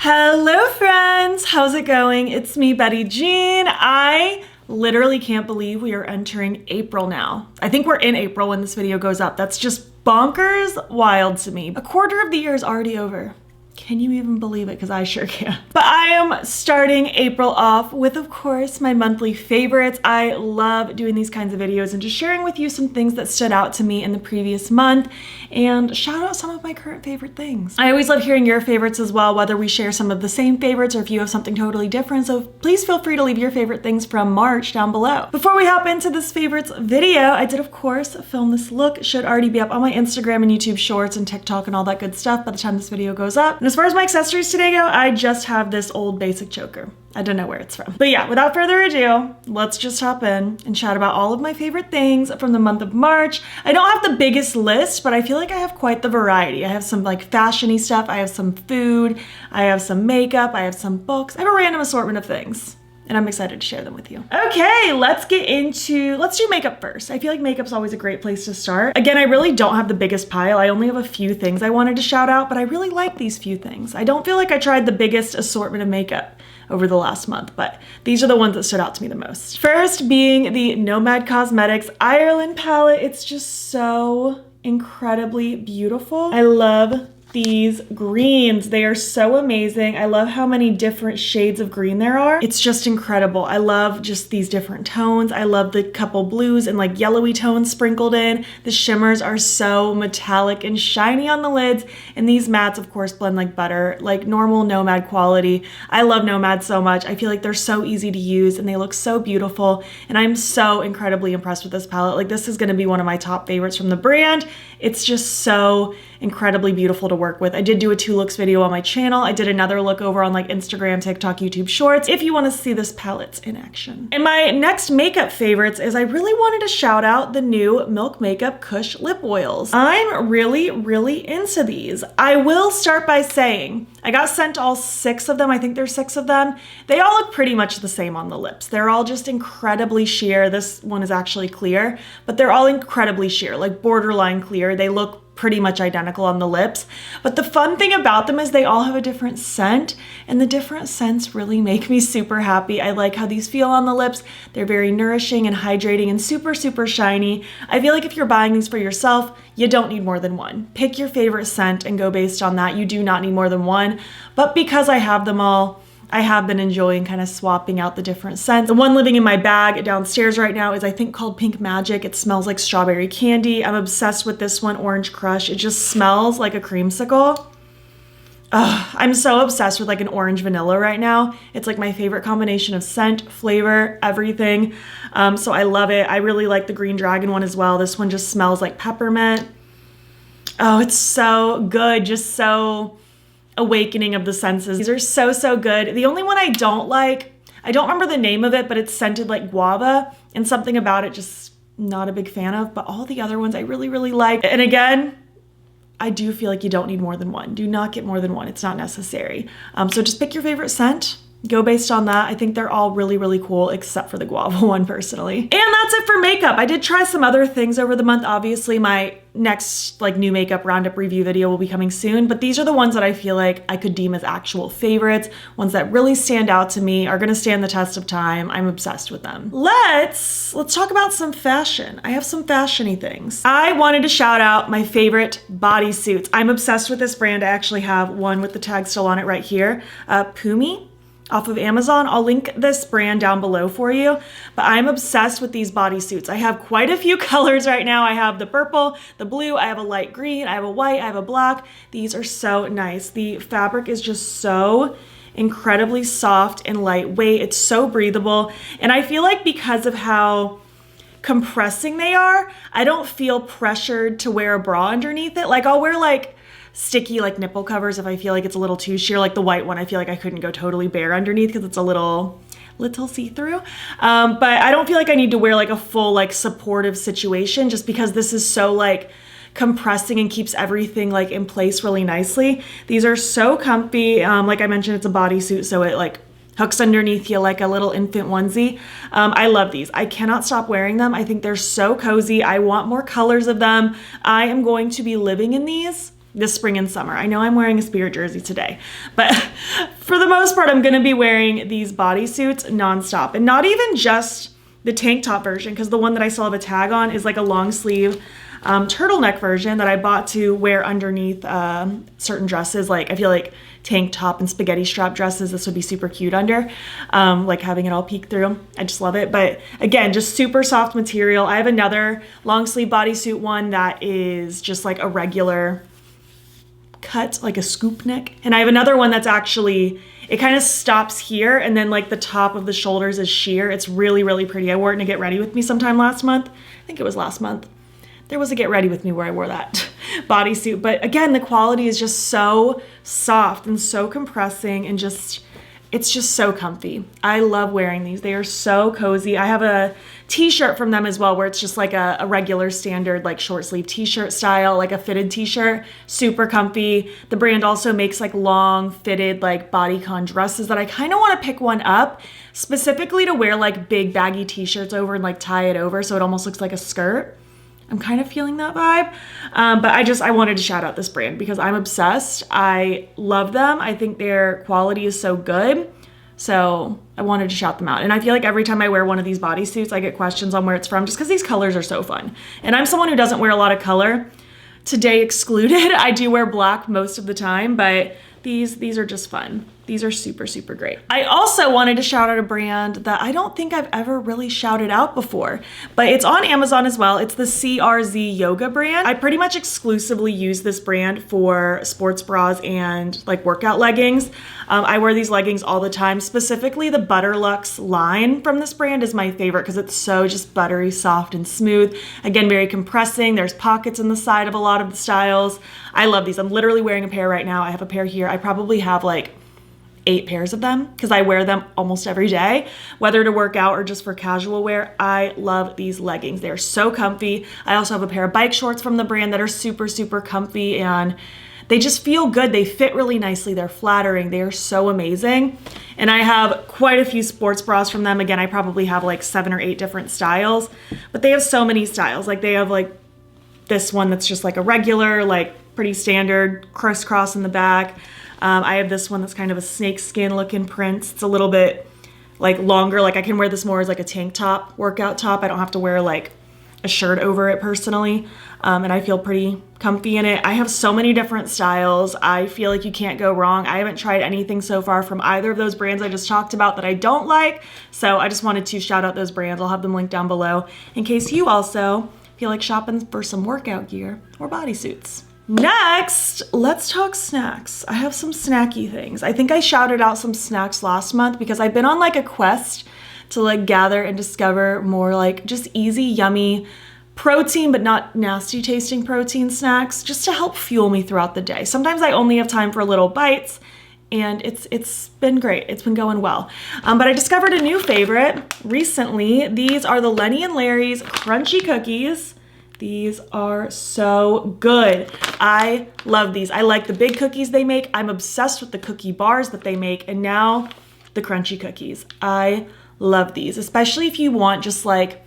Hello friends, how's it going? It's me, Betty Jean. I literally can't believe we are entering April now. I think we're in April when this video goes up. That's just bonkers wild to me. A quarter of the year is already over. Can you even believe it? Because I sure can. But I am starting April off with, of course, my monthly favorites. I love doing these kinds of videos and just sharing with you some things that stood out to me in the previous month and shout out some of my current favorite things. I always love hearing your favorites as well, whether we share some of the same favorites or if you have something totally different. So please feel free to leave your favorite things from March down below. Before we hop into this favorites video, I did, of course, film this look. It should already be up on my Instagram and YouTube Shorts and TikTok and all that good stuff by the time this video goes up. And as far as my accessories today go, I just have this old basic choker. I don't know where it's from. But yeah, without further ado, let's just hop in and chat about all of my favorite things from the month of March. I don't have the biggest list, but I feel like I have quite the variety. I have some like fashion-y stuff, I have some food, I have some makeup, I have some books. I have a random assortment of things. And I'm excited to share them with you. Okay, let's do makeup first. I feel like makeup's always a great place to start. Again, I really don't have the biggest pile. I only have a few things I wanted to shout out, but I really like these few things. I don't feel like I tried the biggest assortment of makeup over the last month, but these are the ones that stood out to me the most. First being the Nomad Cosmetics Ireland palette. It's just so incredibly beautiful. I love these greens. They are so amazing. I love how many different shades of green there are. It's just incredible. I love just these different tones. I love the couple blues and like yellowy tones sprinkled in. The shimmers are so metallic and shiny on the lids. And these mattes, of course, blend like butter, like normal Nomad quality. I love Nomad so much. I feel like they're so easy to use and they look so beautiful. And I'm so incredibly impressed with this palette. Like this is gonna be one of my top favorites from the brand. It's just so incredibly beautiful to work with. I did do a 2 looks video on my channel. I did another look over on like Instagram, TikTok, YouTube Shorts if you want to see this palette in action. And my next makeup favorites is I really wanted to shout out the new Milk Makeup Kush lip oils. I'm really into these. I will start by saying I got sent all 6 of them. I think there's 6 of them. They all look pretty much the same on the lips. They're all just incredibly sheer. This one is actually clear, but they're all incredibly sheer, like borderline clear. They look pretty much identical on the lips. But the fun thing about them is they all have a different scent, and the different scents really make me super happy. I like how these feel on the lips. They're very nourishing and hydrating and super shiny. I feel like if you're buying these for yourself, you don't need more than one. Pick your favorite scent and go based on that. You do not need more than one. But because I have them all, I have been enjoying kind of swapping out the different scents. The one living in my bag downstairs right now is I think called Pink Magic. It smells like strawberry candy. I'm obsessed with this one, Orange Crush. It just smells like a creamsicle. I'm so obsessed with like an orange vanilla right now. It's like my favorite combination of scent, flavor, everything. So I love it. I really like the Green Dragon one as well. This one just smells like peppermint. Oh, it's so good. Just so awakening of the senses. These are so good. The only one I don't like, I don't remember the name of it, but it's scented like guava, and something about it just not a big fan of, but all the other ones I really like. And again, I do feel like you don't need more than one. Do not get more than one. It's not necessary. So just pick your favorite scent. Go based on that. I think they're all really cool except for the guava one personally. And that's it for makeup. I did try some other things over the month. Obviously my next like new makeup roundup review video will be coming soon, but these are the ones that I feel like I could deem as actual favorites, ones that really stand out to me, are gonna stand the test of time. I'm obsessed with them. Let's talk about some fashion. I have some fashion-y things. I wanted to shout out my favorite bodysuits. I'm obsessed with this brand. I actually have one with the tag still on it right here. Pumi off of Amazon. I'll link this brand down below for you, but I'm obsessed with these bodysuits. I have quite a few colors right now. I have the purple, the blue, I have a light green, I have a white, I have a black. These are so nice. The fabric is just so incredibly soft and lightweight. It's so breathable. And I feel like because of how compressing they are, I don't feel pressured to wear a bra underneath it. Like I'll wear like sticky like nipple covers if I feel like it's a little too sheer, like the white one. I feel like I couldn't go totally bare underneath because it's a little see-through. But I don't feel like I need to wear like a full like supportive situation just because this is so like compressing and keeps everything like in place really nicely. These are so comfy. Like I mentioned, it's a bodysuit, so it like hooks underneath you like a little infant onesie. I love these. I cannot stop wearing them. I think they're so cozy. I want more colors of them. I am going to be living in these this spring and summer. I know I'm wearing a Spirit jersey today, but for the most part, I'm gonna be wearing these bodysuits nonstop, and not even just the tank top version, because the one that I still have a tag on is like a long sleeve turtleneck version that I bought to wear underneath certain dresses. Like I feel like tank top and spaghetti strap dresses, this would be super cute under, like having it all peek through. I just love it. But again, just super soft material. I have another long sleeve bodysuit one that is just like a regular cut, like a scoop neck. And I have another one that's actually, it kind of stops here and then like the top of the shoulders is sheer. It's really, really pretty. I wore it in a Get Ready With Me sometime last month. I think it was last month. There was a Get Ready With Me where I wore that bodysuit. But again, the quality is just so soft and so compressing and just, it's just so comfy. I love wearing these. They are so cozy. I have a t-shirt from them as well where it's just like a regular standard like short sleeve t-shirt style, like a fitted t-shirt, super comfy. The brand also makes like long fitted like bodycon dresses that I kind of want to pick one up specifically to wear like big baggy t-shirts over and like tie it over so it almost looks like a skirt. I'm kind of feeling that vibe, but I wanted to shout out this brand because I'm obsessed. I love them. I think their quality is so good. So I wanted to shout them out. And I feel like every time I wear one of these bodysuits, I get questions on where it's from just because these colors are so fun. And I'm someone who doesn't wear a lot of color, today excluded. I do wear black most of the time, but these are just fun. These are super, super great. I also wanted to shout out a brand that I don't think I've ever really shouted out before, but it's on Amazon as well. It's the CRZ Yoga brand. I pretty much exclusively use this brand for sports bras and like workout leggings. I wear these leggings all the time. Specifically, the Butterluxe line from this brand is my favorite because it's so just buttery, soft, and smooth. Again, very compressing. There's pockets in the side of a lot of the styles. I love these. I'm literally wearing a pair right now. I have a pair here. I probably have like 8 pairs of them because I wear them almost every day, whether to work out or just for casual wear. I love these leggings. They're so comfy. I also have a pair of bike shorts from the brand that are super, super comfy and they just feel good. They fit really nicely. They're flattering. They are so amazing. And I have quite a few sports bras from them. Again, I probably have like 7 or 8 different styles, but they have so many styles. Like they have like this one that's just like a regular, like pretty standard crisscross in the back. I have this one that's kind of a snake skin looking print. It's a little bit like longer. Like I can wear this more as like a tank top, workout top. I don't have to wear like a shirt over it personally. And I feel pretty comfy in it. I have so many different styles. I feel like you can't go wrong. I haven't tried anything so far from either of those brands I just talked about that I don't like. So I just wanted to shout out those brands. I'll have them linked down below in case you also feel like shopping for some workout gear or bodysuits. Next, let's talk snacks. I have some snacky things. I think I shouted out some snacks last month because I've been on like a quest to like gather and discover more like just easy, yummy protein, but not nasty tasting protein snacks just to help fuel me throughout the day. Sometimes I only have time for little bites and it's been great. It's been going well. But I discovered a new favorite recently. These are the Lenny and Larry's Crunchy Cookies. These are so good. I love these. I like the big cookies they make. I'm obsessed with the cookie bars that they make, and now the crunchy cookies. I love these, especially if you want just like,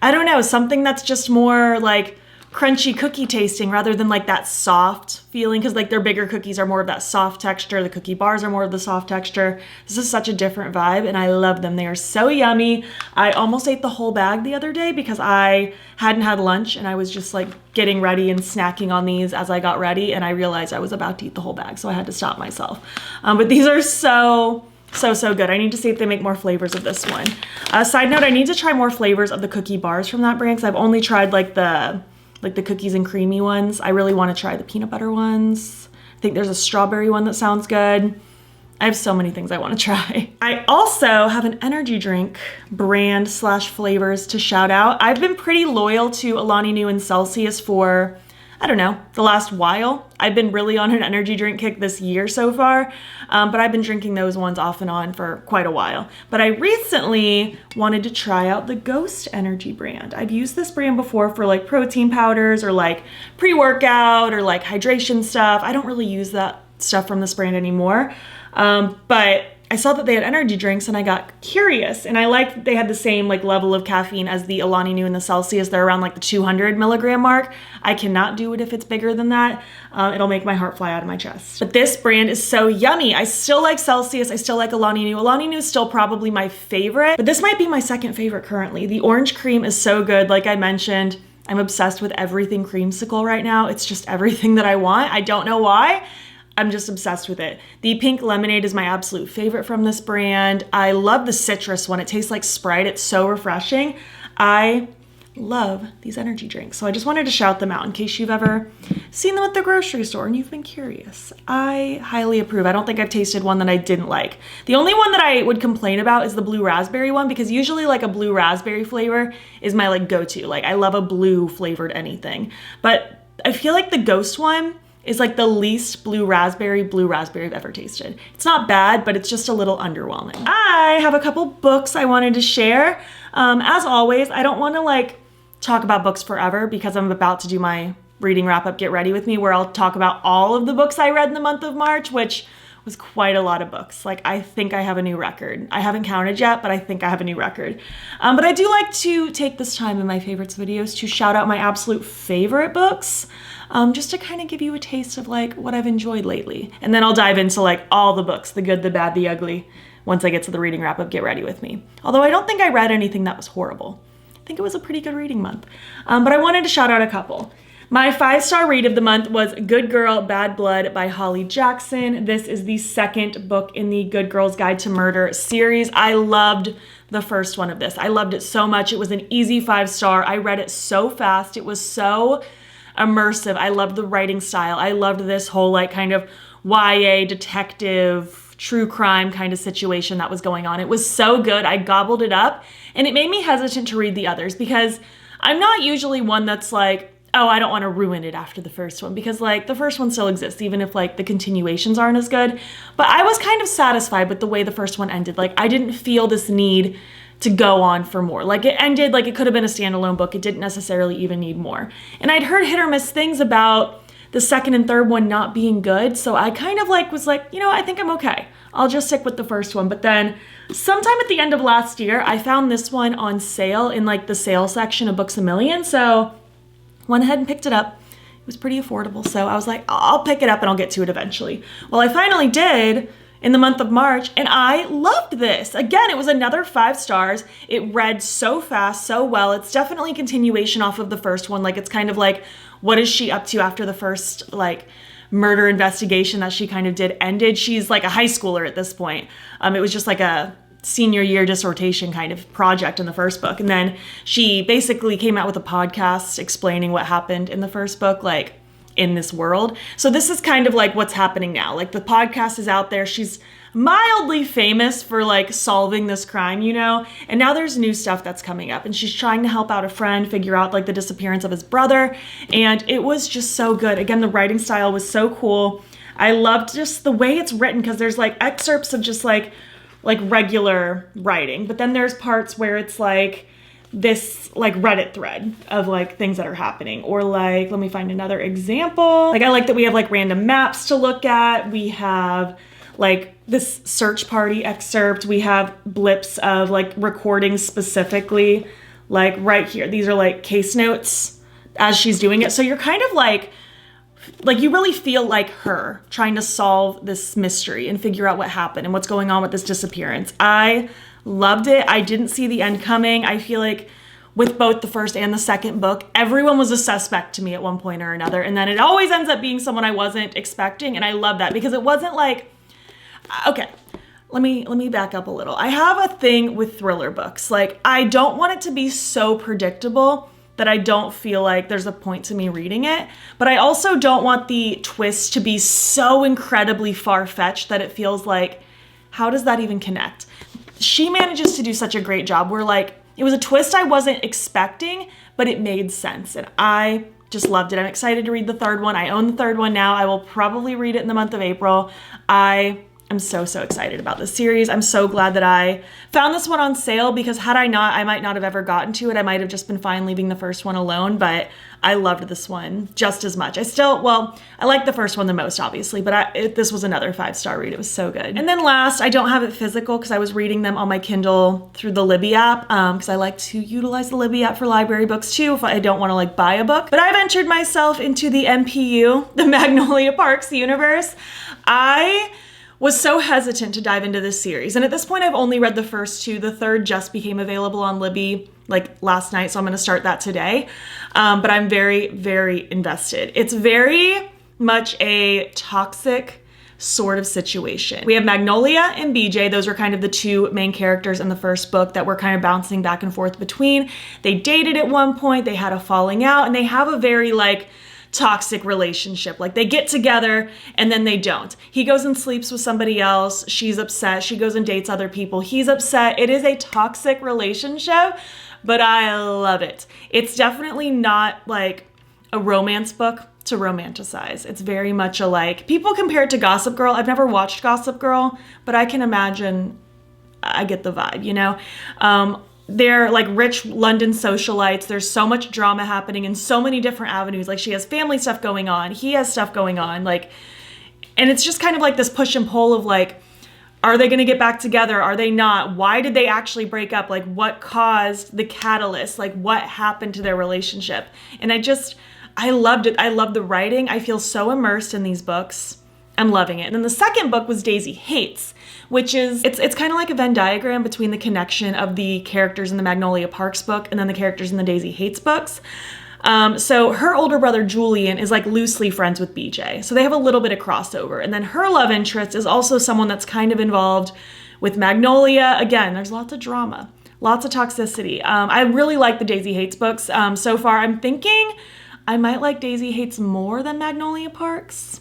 I don't know, something that's just more like crunchy cookie tasting rather than like that soft feeling, because like their bigger cookies are more of that soft texture. The cookie bars are more of the soft texture. This is such a different vibe and I love them. They are so yummy. I almost ate the whole bag the other day because I hadn't had lunch and I was just like getting ready and snacking on these as I got ready, and I realized I was about to eat the whole bag, so I had to stop myself. But these are so good. I need to see if they make more flavors of this one. Side note, I need to try more flavors of the cookie bars from that brand because I've only tried like the cookies and creamy ones. I really want to try the peanut butter ones. I think there's a strawberry one that sounds good. I have so many things I want to try. I also have an energy drink brand / flavors to shout out. I've been pretty loyal to Alani Nu and Celsius for, I don't know, the last while. I've been really on an energy drink kick this year so far, but I've been drinking those ones off and on for quite a while. But I recently wanted to try out the Ghost Energy brand. I've used this brand before for like protein powders or like pre-workout or like hydration stuff. I don't really use that stuff from this brand anymore, but I saw that they had energy drinks and I got curious, and I liked that they had the same like level of caffeine as the Alani Nu and the Celsius. They're around like the 200 milligram mark. I cannot do it if it's bigger than that. It'll make my heart fly out of my chest. But this brand is so yummy. I still like Celsius. I still like Alani Nu. Alani Nu is still probably my favorite, but this might be my second favorite currently. The orange cream is so good. Like I mentioned, I'm obsessed with everything creamsicle right now. It's just everything that I want. I don't know why. I'm just obsessed with it. The pink lemonade is my absolute favorite from this brand. I love the citrus one. It tastes like Sprite. It's so refreshing. I love these energy drinks. So I just wanted to shout them out in case you've ever seen them at the grocery store and you've been curious. I highly approve. I don't think I've tasted one that I didn't like. The only one that I would complain about is the blue raspberry one, because usually like a blue raspberry flavor is my like go-to. Like I love a blue flavored anything, but I feel like the ghost one is like the least blue raspberry I've ever tasted. It's not bad, but it's just a little underwhelming. I have a couple books I wanted to share. As always, I don't want to like talk about books forever because I'm about to do my reading wrap up, Get Ready With Me, where I'll talk about all of the books I read in the month of March, which was quite a lot of books. Like I think I have a new record. I haven't counted yet, but I think I have a new record. But I do like to take this time in my favorites videos to shout out my absolute favorite books, just to kind of give you a taste of like what I've enjoyed lately. And then I'll dive into like all the books, the good, the bad, the ugly, once I get to the reading wrap up, Get Ready With Me. Although I don't think I read anything that was horrible. I think it was a pretty good reading month. But I wanted to shout out a couple. My 5-star read of the month was Good Girl, Bad Blood by Holly Jackson. This is the second book in the Good Girl's Guide to Murder series. I loved the first one of this. I loved it so much. It was an easy 5-star. I read it so fast. It was so immersive. I loved the writing style. I loved this whole like kind of YA detective, true crime kind of situation that was going on. It was so good. I gobbled it up, and it made me hesitant to read the others because I'm not usually one that's like, oh, I don't want to ruin it after the first one, because like the first one still exists, even if like the continuations aren't as good. But I was kind of satisfied with the way the first one ended. Like I didn't feel this need to go on for more. Like it ended like it could have been a standalone book. It didn't necessarily even need more. And I'd heard hit or miss things about the second and third one not being good. So I kind of like was like, you know, I think I'm okay. I'll just stick with the first one. But then sometime at the end of last year, I found this one on sale in like the sale section of Books A Million. So went ahead and picked it up. It was pretty affordable. So I was like, I'll pick it up and I'll get to it eventually. Well, I finally did in the month of March, and I loved this. Again, it was another 5 stars. It read so fast, so well. It's definitely a continuation off of the first one. Like it's kind of like, what is she up to after the first like murder investigation that she kind of did ended? She's like a high schooler at this point. It was just like a senior year dissertation kind of project in the first book. And then she basically came out with a podcast explaining what happened in the first book, like in this world. So this is kind of like what's happening now. Like the podcast is out there. She's mildly famous for like solving this crime, you know, and now there's new stuff that's coming up, and she's trying to help out a friend figure out like the disappearance of his brother. And it was just so good. Again, the writing style was so cool. I loved just the way it's written, because there's like excerpts of just like regular writing, but then there's parts where it's like this like Reddit thread of like things that are happening, or like, let me find another example. Like I like that we have like random maps to look at. We have like this search party excerpt. We have blips of like recordings specifically, like right here. These are like case notes as she's doing it. So you're kind of like you really feel like her trying to solve this mystery and figure out what happened and what's going on with this disappearance. I loved it. I didn't see the end coming. I feel like with both the first and the second book, everyone was a suspect to me at one point or another. And then it always ends up being someone I wasn't expecting. And I love that, because it wasn't like, okay, let me back up a little. I have a thing with thriller books. Like I don't want it to be so predictable that I don't feel like there's a point to me reading it. But I also don't want the twist to be so incredibly far-fetched that it feels like, how does that even connect? She manages to do such a great job where like, it was a twist I wasn't expecting, but it made sense. And I just loved it. I'm excited to read the third one. I own the third one now. I will probably read it in the month of April. I I'm so excited about this series. I'm so glad that I found this one on sale, because had I not, I might not have ever gotten to it. I might have just been fine leaving the first one alone, but I loved this one just as much. I like the first one the most, obviously, but this was another 5-star read. It was so good. And then last, I don't have it physical because I was reading them on my Kindle through the Libby app, because I like to utilize the Libby app for library books too if I don't want to like buy a book. But I've entered myself into the MPU, the Magnolia Parks universe. I was so hesitant to dive into this series. And at this point, I've only read the first 2. The third just became available on Libby like last night, so I'm gonna start that today. But I'm very invested. It's very much a toxic sort of situation. We have Magnolia and BJ. Those are kind of the 2 main characters in the first book that we're kind of bouncing back and forth between. They dated at one point, they had a falling out, and they have a very like toxic relationship. Like they get together and then they don't. He goes and sleeps with somebody else. She's upset. She goes and dates other people. He's upset. It is a toxic relationship, but I love it. It's definitely not like a romance book to romanticize. It's very much a like, people compare it to Gossip Girl. I've never watched Gossip Girl, but I can imagine, I get the vibe, you know? They're like rich London socialites. There's so much drama happening in so many different avenues. Like she has family stuff going on. He has stuff going on. Like, and it's just kind of like this push and pull of like, are they going to get back together? Are they not? Why did they actually break up? Like what caused the catalyst? Like what happened to their relationship? And I loved it. I love the writing. I feel so immersed in these books. I'm loving it. And then the second book was Daisy Hates, which is, it's kind of like a Venn diagram between the connection of the characters in the Magnolia Parks book and then the characters in the Daisy Hates books. So her older brother, Julian, is like loosely friends with BJ. So they have a little bit of crossover. And then her love interest is also someone that's kind of involved with Magnolia. Again, there's lots of drama, lots of toxicity. I really like the Daisy Hates books. So far, I'm thinking I might like Daisy Hates more than Magnolia Parks.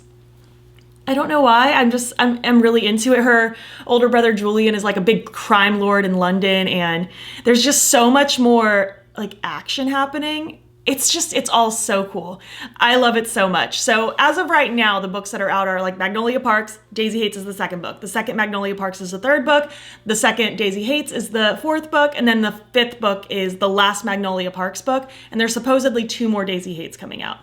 I don't know why. I'm really into it. Her older brother Julian is like a big crime lord in London, and there's just so much more like action happening. It's all so cool. I love it so much. So as of right now, the books that are out are like Magnolia Parks. Daisy Hates is the second book. The second Magnolia Parks is the third book. The second Daisy Hates is the fourth book. And then the fifth book is the last Magnolia Parks book. And there's supposedly 2 more Daisy Hates coming out.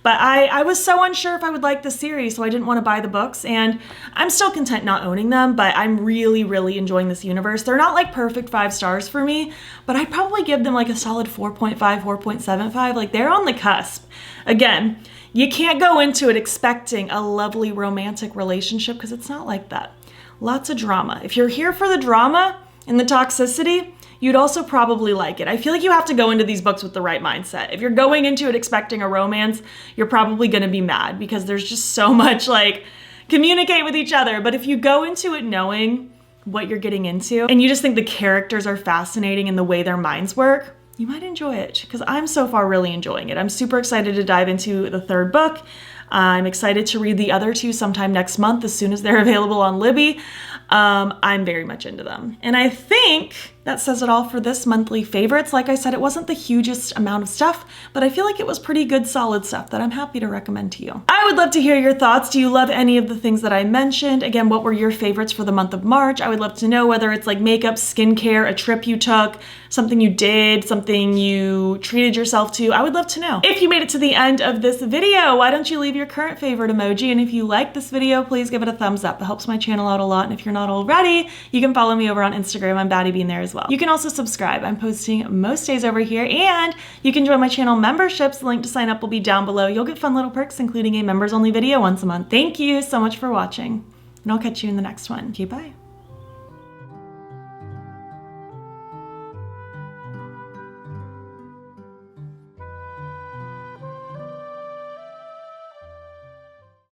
But I was so unsure if I would like the series, so I didn't want to buy the books, and I'm still content not owning them, but I'm really enjoying this universe. They're not like perfect 5 stars for me, but I'd probably give them like a solid 4.5, 4.75. Like they're on the cusp. Again, you can't go into it expecting a lovely romantic relationship because it's not like that. Lots of drama. If you're here for the drama and the toxicity, you'd also probably like it. I feel like you have to go into these books with the right mindset. If you're going into it expecting a romance, you're probably gonna be mad because there's just so much like communicate with each other. But if you go into it knowing what you're getting into and you just think the characters are fascinating and the way their minds work, you might enjoy it, because I'm so far really enjoying it. I'm super excited to dive into the third book. I'm excited to read the other 2 sometime next month as soon as they're available on Libby. I'm very much into them. And I think that says it all for this monthly favorites. Like I said, it wasn't the hugest amount of stuff, but I feel like it was pretty good, solid stuff that I'm happy to recommend to you. I would love to hear your thoughts. Do you love any of the things that I mentioned? Again, what were your favorites for the month of March? I would love to know, whether it's like makeup, skincare, a trip you took, something you did, something you treated yourself to. I would love to know. If you made it to the end of this video, why don't you leave your current favorite emoji? And if you like this video, please give it a thumbs up. It helps my channel out a lot. And if you're not already, you can follow me over on Instagram. I'm BATTYBEAN there as well. You can also subscribe. I'm posting most days over here, and you can join my channel memberships. The link to sign up will be down below. You'll get fun little perks, including a members only video once a month. Thank you so much for watching, and I'll catch you in the next one. Okay, bye.